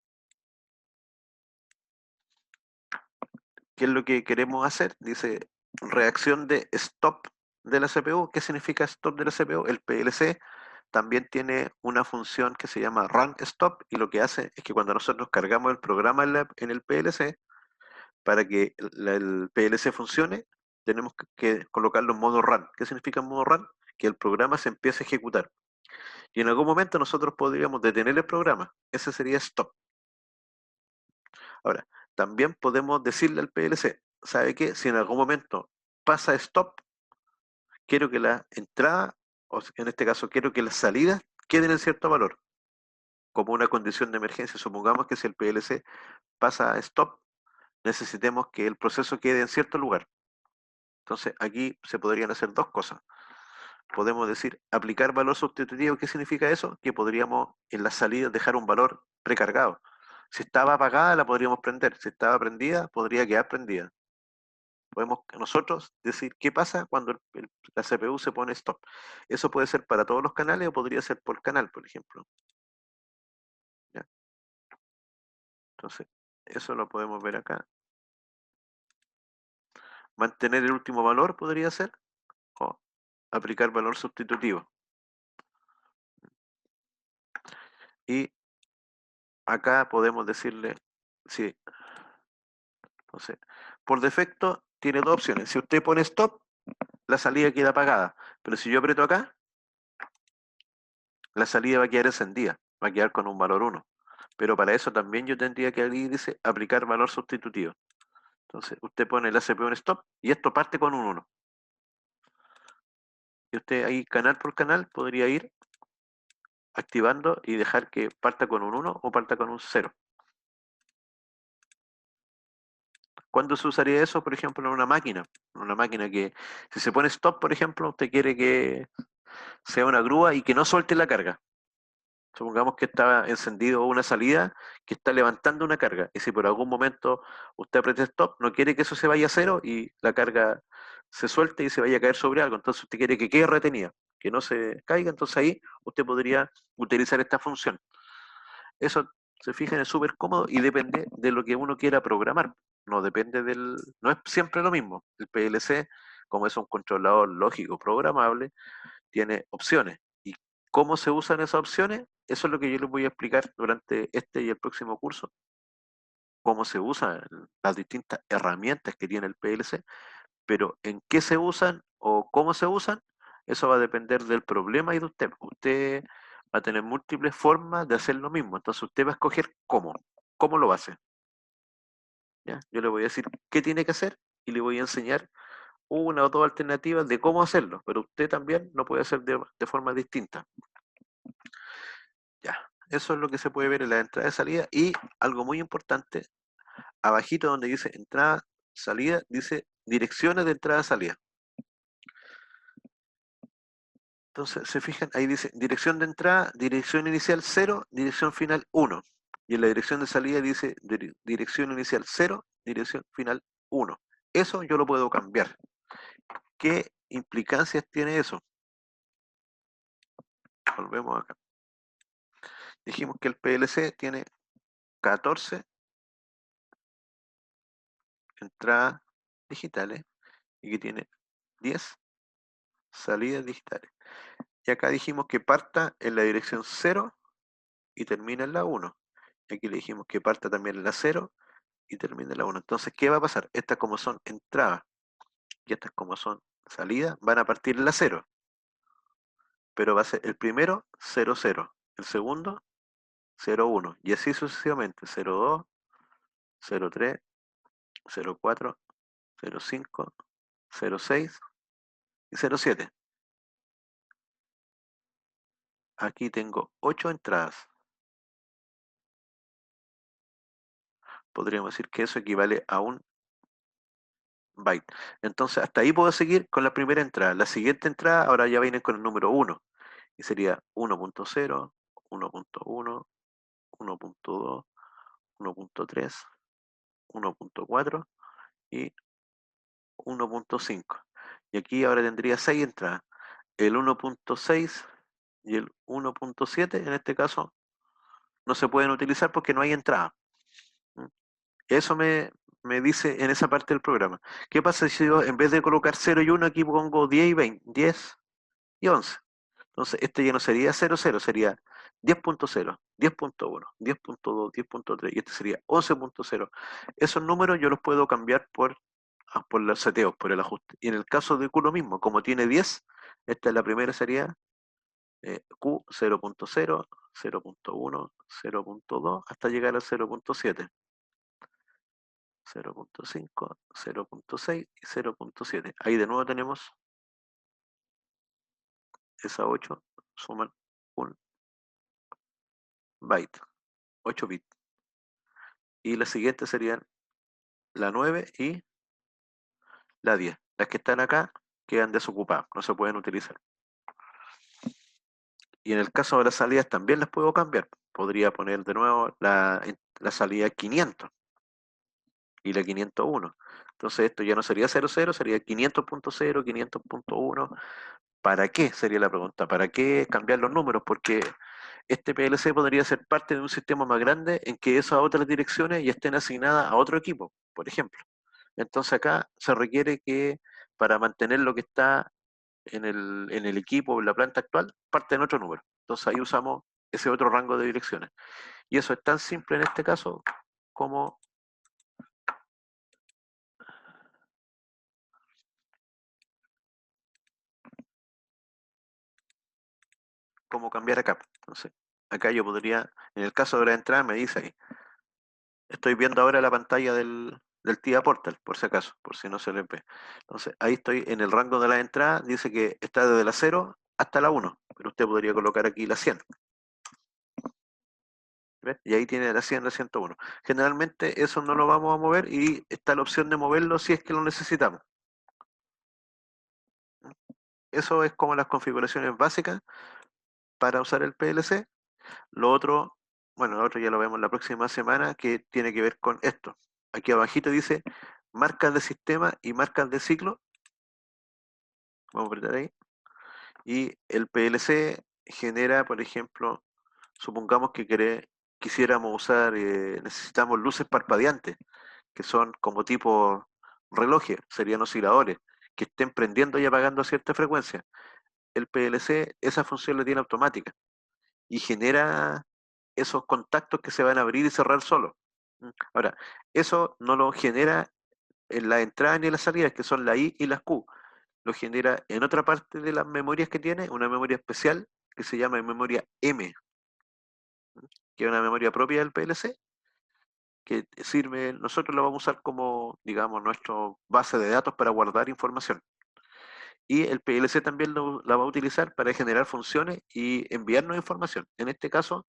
[SPEAKER 1] qué es lo que queremos hacer. Dice reacción de stop de la CPU. ¿Qué significa stop de la CPU? El PLC también tiene una función que se llama run stop y lo que hace es que cuando nosotros cargamos el programa en el PLC, para que el PLC funcione, tenemos que colocarlo en modo run. ¿Qué significa en modo run? Que el programa se empiece a ejecutar. Y en algún momento nosotros podríamos detener el programa. Ese sería stop. Ahora, también podemos decirle al PLC, ¿sabe qué? Si en algún momento pasa stop, quiero que la entrada, o en este caso quiero que las salidas queden en cierto valor, como una condición de emergencia. Supongamos que si el PLC pasa a stop, necesitemos que el proceso quede en cierto lugar. Entonces aquí se podrían hacer dos cosas. Podemos decir aplicar valor sustitutivo. ¿Qué significa eso? Que podríamos en las salidas dejar un valor precargado. Si estaba apagada la podríamos prender, si estaba prendida podría quedar prendida. Podemos nosotros decir qué pasa cuando la CPU se pone stop. Eso puede ser para todos los canales o podría ser por canal, por ejemplo. ¿Ya? Entonces, eso lo podemos ver acá. Mantener el último valor podría ser o aplicar valor sustitutivo. Y acá podemos decirle, sí, entonces, por defecto tiene dos opciones. Si usted pone stop, la salida queda apagada. Pero si yo aprieto acá, la salida va a quedar encendida, va a quedar con un valor 1. Pero para eso también yo tendría que ahí dice aplicar valor sustitutivo. Entonces, usted pone la CPU en stop y esto parte con un 1. Y usted ahí canal por canal podría ir activando y dejar que parta con un 1 o parta con un 0. ¿Cuándo se usaría eso? Por ejemplo, en una máquina. En una máquina que, si se pone stop, por ejemplo, usted quiere que sea una grúa y que no suelte la carga. Supongamos que está encendido una salida que está levantando una carga. Y si por algún momento usted aprieta stop, no quiere que eso se vaya a cero y la carga se suelte y se vaya a caer sobre algo. Entonces usted quiere que quede retenida, que no se caiga. Entonces ahí usted podría utilizar esta función. Eso, se fijan, es súper cómodo y depende de lo que uno quiera programar. No depende no es siempre lo mismo. El PLC, como es un controlador lógico programable, tiene opciones. ¿Y cómo se usan esas opciones? Eso es lo que yo les voy a explicar durante este y el próximo curso. cómo se usan las distintas herramientas que tiene el PLC, pero en qué se usan o cómo se usan, eso va a depender del problema y de usted. Usted va a tener múltiples formas de hacer lo mismo, entonces usted va a escoger cómo lo va a hacer. ¿Ya? Yo le voy a decir qué tiene que hacer y le voy a enseñar una o dos alternativas de cómo hacerlo, pero usted también lo puede hacer de forma distinta. Ya, eso es lo que se puede ver en la entrada y salida. Y algo muy importante, abajito donde dice entrada, salida, dice direcciones de entrada y salida. Entonces, se fijan, ahí dice dirección de entrada, dirección inicial 0, dirección final 1. Y en la dirección de salida dice dirección inicial 0, dirección final 1. Eso yo lo puedo cambiar. ¿Qué implicancias tiene eso? Volvemos acá. Dijimos que el PLC tiene 14 entradas digitales y que tiene 10 salidas digitales. Y acá dijimos que parta en la dirección 0 y termina en la 1. Y aquí le dijimos que parta también en la 0 y termina en la 1. Entonces, ¿qué va a pasar? Estas como son entradas y estas como son salidas, van a partir en la 0. Pero va a ser el primero 0, 0, el segundo 0, 1. Y así sucesivamente, 0, 2, 0, 3, 0, 4, 0, 5, 0, 6 y 0, 7. Aquí tengo 8 entradas. Podríamos decir que eso equivale a un byte. Entonces, hasta ahí puedo seguir con la primera entrada. La siguiente entrada ahora ya viene con el número 1. Y sería 1.0, 1.1, 1.2, 1.3, 1.4 y 1.5. Y aquí ahora tendría 6 entradas. El 1.6 y el 1.7 en este caso no se pueden utilizar porque no hay entrada. Eso me dice en esa parte del programa. ¿Qué pasa si yo en vez de colocar 0 y 1 aquí pongo 10 y 20, 10 y 11? Entonces este ya no sería 0, 0, sería 10.0, 10.1, 10.2, 10.3 y este sería 11.0. Esos números yo los puedo cambiar por los seteos, por el ajuste. Y en el caso de Q lo mismo, como tiene 10, esta es la primera sería Q 0.0, 0.1, 0.2 hasta llegar al 0.7. 0.5, 0.6 y 0.7. Ahí de nuevo tenemos esas 8 suman un byte, 8 bits. Y las siguientes serían la 9 y la 10. Las que están acá quedan desocupadas, no se pueden utilizar. Y en el caso de las salidas también las puedo cambiar. Podría poner de nuevo la salida 500 y la 501. Entonces esto ya no sería 00, sería 500.0, 500.1. ¿Para qué? Sería la pregunta. ¿Para qué cambiar los números? Porque este PLC podría ser parte de un sistema más grande en que esas otras direcciones ya estén asignadas a otro equipo, por ejemplo. Entonces acá se requiere que para mantener lo que está en el equipo o en la planta actual, parte en otro número. Entonces ahí usamos ese otro rango de direcciones. Y eso es tan simple en este caso como cambiar acá. Entonces, acá yo podría, en el caso de la entrada, me dice ahí, estoy viendo ahora la pantalla del TIA Portal, por si acaso, por si no se le ve. Entonces, ahí estoy en el rango de la entrada, dice que está desde la 0 hasta la 1, pero usted podría colocar aquí la 100. ¿Ves? Y ahí tiene la 100, la 101. Generalmente eso no lo vamos a mover y está la opción de moverlo si es que lo necesitamos. Eso es como las configuraciones básicas para usar el PLC. Lo otro, bueno, lo otro ya lo vemos la próxima semana, que tiene que ver con esto. Aquí abajito dice marcas de sistema y marcas de ciclo. Vamos a apretar ahí. Y el PLC genera, por ejemplo, supongamos que quisiéramos usar, necesitamos luces parpadeantes, que son como tipo relojes, serían osciladores, que estén prendiendo y apagando a cierta frecuencia. El PLC esa función la tiene automática y genera esos contactos que se van a abrir y cerrar solo. Ahora, eso no lo genera en la entrada ni en las salidas, que son la I y las Q. Lo genera en otra parte de las memorias que tiene, una memoria especial que se llama memoria M, que es una memoria propia del PLC, que sirve, nosotros la vamos a usar como, digamos, nuestra base de datos para guardar información. Y el PLC también la va a utilizar para generar funciones y enviarnos información. En este caso,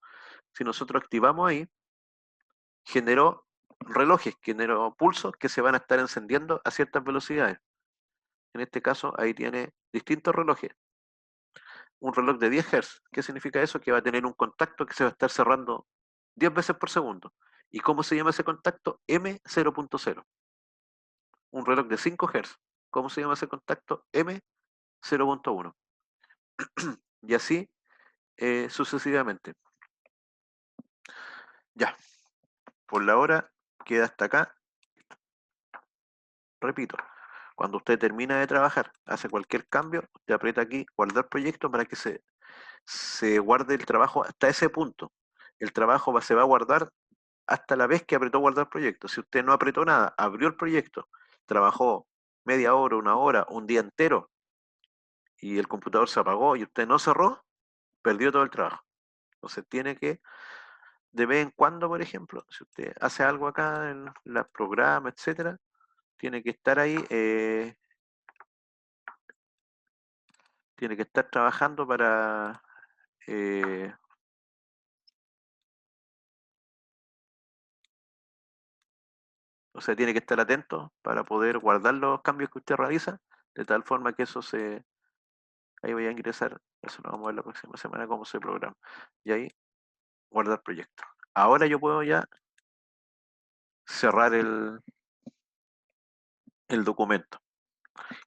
[SPEAKER 1] si nosotros activamos ahí, generó relojes, generó pulsos que se van a estar encendiendo a ciertas velocidades. En este caso, ahí tiene distintos relojes. Un reloj de 10 Hz. ¿Qué significa eso? Que va a tener un contacto que se va a estar cerrando 10 veces por segundo. ¿Y cómo se llama ese contacto? M0.0. Un reloj de 5 Hz. ¿Cómo se llama ese contacto? M0.1. Y así sucesivamente. Ya, por la hora queda hasta acá. Repito, cuando usted termina de trabajar, hace cualquier cambio, usted aprieta aquí guardar proyecto para que se guarde el trabajo hasta ese punto. El trabajo se va a guardar hasta la vez que apretó guardar proyecto. Si usted no apretó nada, abrió el proyecto, trabajó media hora, una hora, un día entero y el computador se apagó y usted no cerró, perdió todo el trabajo. Entonces tiene que, de vez en cuando, por ejemplo, si usted hace algo acá en los programas, etcétera, tiene que estar ahí, tiene que estar trabajando para o sea, tiene que estar atento para poder guardar los cambios que usted realiza, de tal forma que eso se... Ahí voy a ingresar, eso lo vamos a ver la próxima semana cómo se programa. Y ahí, guardar proyecto. Ahora yo puedo ya cerrar el documento.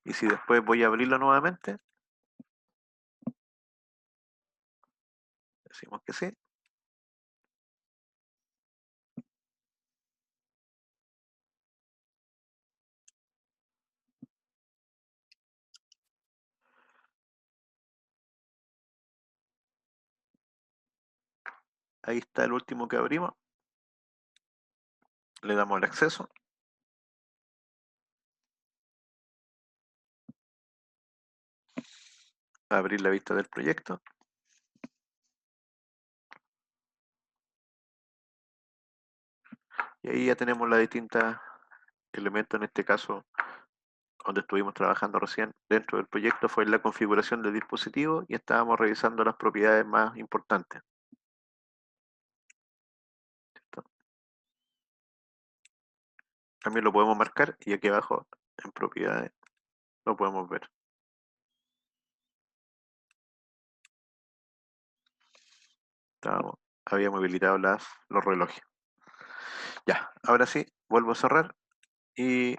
[SPEAKER 1] Y si después voy a abrirlo nuevamente, decimos que sí. Ahí está el último que abrimos. Le damos el acceso. A abrir la vista del proyecto. Y ahí ya tenemos las distintas elementos, en este caso, donde estuvimos trabajando recién dentro del proyecto fue la configuración del dispositivo y estábamos revisando las propiedades más importantes. ¿Cierto? También lo podemos marcar y aquí abajo en propiedades lo podemos ver. Habíamos habilitado los relojes. Ya, ahora sí, vuelvo a cerrar y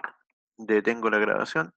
[SPEAKER 1] detengo la grabación